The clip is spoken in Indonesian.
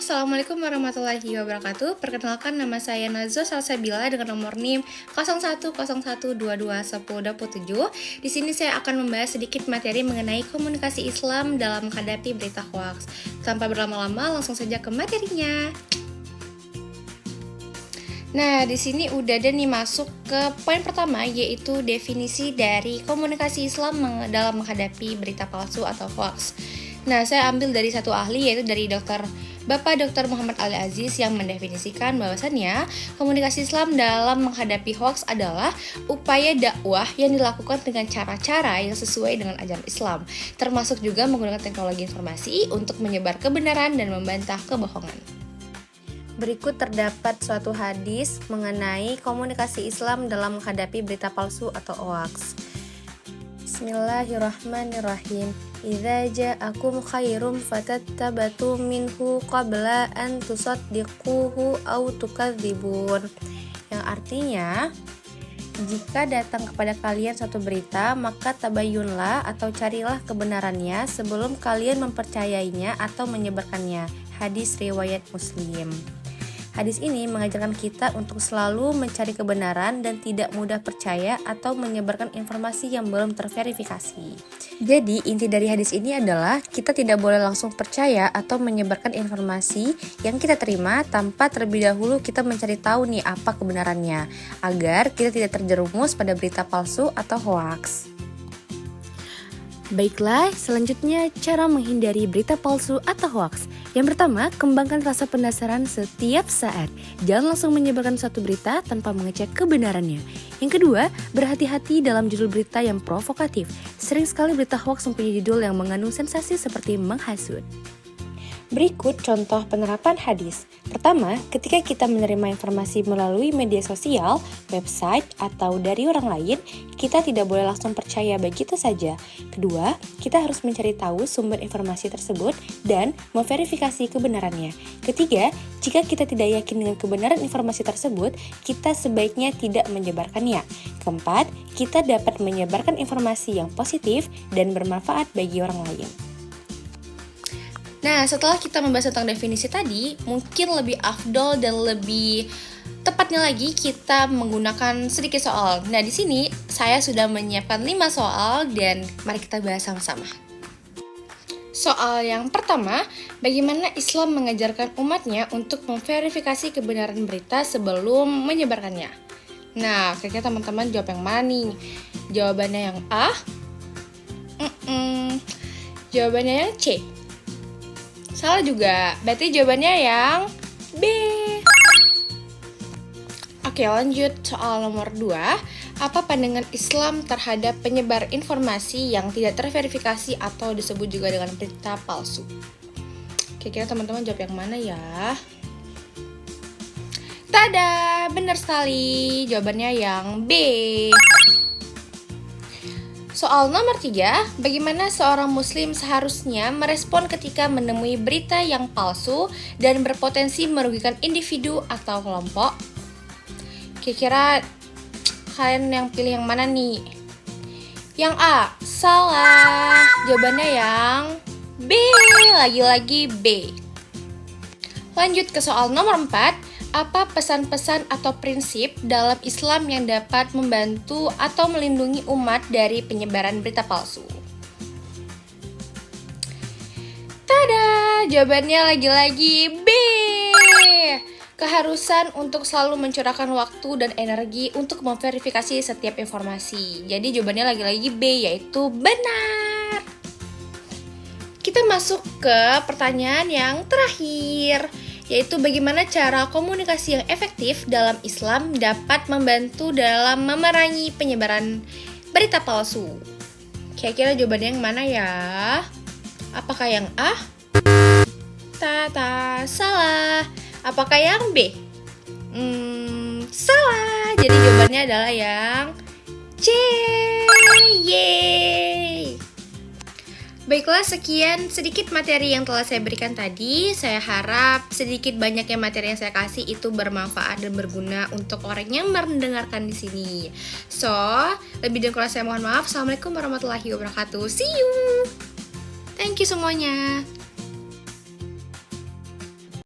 Assalamualaikum warahmatullahi wabarakatuh. Perkenalkan, nama saya Nazwa Salsabila dengan nomor NIM 0101221027. Di sini saya akan membahas sedikit materi mengenai komunikasi Islam dalam menghadapi berita hoaks. Tanpa berlama-lama, langsung saja ke materinya. Nah, di sini udah ada nih masuk ke poin pertama, yaitu definisi dari komunikasi Islam dalam menghadapi berita palsu atau hoaks. Nah, saya ambil dari satu ahli, yaitu dari Bapak Dr. Muhammad Ali Aziz, yang mendefinisikan bahwasannya komunikasi Islam dalam menghadapi hoaks adalah upaya dakwah yang dilakukan dengan cara-cara yang sesuai dengan ajaran Islam, termasuk juga menggunakan teknologi informasi untuk menyebar kebenaran dan membantah kebohongan. Berikut terdapat suatu hadis mengenai komunikasi Islam dalam menghadapi berita palsu atau hoaks. Bismillahirrahmanirrahim. Idza ja'akum khairum fatattabatu minhu qabla an tusaddiquhu aw tukadzibun. Yang artinya, jika datang kepada kalian suatu berita, maka tabayyunlah atau carilah kebenarannya sebelum kalian mempercayainya atau menyebarkannya. Hadis riwayat Muslim. Hadis ini mengajarkan kita untuk selalu mencari kebenaran dan tidak mudah percaya atau menyebarkan informasi yang belum terverifikasi. Jadi, inti dari hadis ini adalah kita tidak boleh langsung percaya atau menyebarkan informasi yang kita terima tanpa terlebih dahulu kita mencari tahu nih apa kebenarannya, agar kita tidak terjerumus pada berita palsu atau hoaks. Baiklah, selanjutnya cara menghindari berita palsu atau hoaks. Yang pertama, kembangkan rasa penasaran setiap saat. Jangan langsung menyebarkan suatu berita tanpa mengecek kebenarannya. Yang kedua, berhati-hati dalam judul berita yang provokatif. Sering sekali berita hoaks mempunyai judul yang mengandung sensasi seperti menghasut. Berikut contoh penerapan hadis. Pertama, ketika kita menerima informasi melalui media sosial, website, atau dari orang lain, kita tidak boleh langsung percaya begitu saja. Kedua, kita harus mencari tahu sumber informasi tersebut dan memverifikasi kebenarannya. Ketiga, jika kita tidak yakin dengan kebenaran informasi tersebut, kita sebaiknya tidak menyebarkannya. Keempat, kita dapat menyebarkan informasi yang positif dan bermanfaat bagi orang lain. Nah, setelah kita membahas tentang definisi tadi, mungkin lebih afdol dan lebih tepatnya lagi kita menggunakan sedikit soal. Nah, di sini saya sudah menyiapkan 5 soal dan mari kita bahas sama-sama. Soal yang pertama, bagaimana Islam mengajarkan umatnya untuk memverifikasi kebenaran berita sebelum menyebarkannya? Nah, kira-kira teman-teman jawab yang mana nih? Jawabannya yang A? Jawabannya yang C? Salah juga, berarti jawabannya yang B. Oke, lanjut soal nomor 2. Apa pandangan Islam terhadap penyebar informasi yang tidak terverifikasi atau disebut juga dengan berita palsu? Kira-kira teman-teman jawab yang mana ya? Tada, benar sekali. Jawabannya yang B. Soal nomor 3, bagaimana seorang muslim seharusnya merespon ketika menemui berita yang palsu dan berpotensi merugikan individu atau kelompok? Kira-kira kalian yang pilih yang mana nih? Yang A, salah. Jawabannya yang B, lagi-lagi B. Lanjut ke soal nomor 4. Apa pesan-pesan atau prinsip dalam Islam yang dapat membantu atau melindungi umat dari penyebaran berita palsu? Tada! Jawabannya lagi-lagi B. Keharusan untuk selalu mencurahkan waktu dan energi untuk memverifikasi setiap informasi. Jadi jawabannya lagi-lagi B, yaitu benar. Kita masuk ke pertanyaan yang terakhir, yaitu bagaimana cara komunikasi yang efektif dalam Islam dapat membantu dalam memerangi penyebaran berita palsu. Kira-kira jawabannya yang mana ya? Apakah yang A? Salah. Apakah yang B? Salah. Jadi jawabannya adalah yang C. Yeay! Baiklah, sekian sedikit materi yang telah saya berikan tadi. Saya harap sedikit banyaknya materi yang saya kasih itu bermanfaat dan berguna untuk orang yang mendengarkan di sini. So, lebih dan kurang saya mohon maaf. Assalamualaikum warahmatullahi wabarakatuh. See you. Thank you semuanya.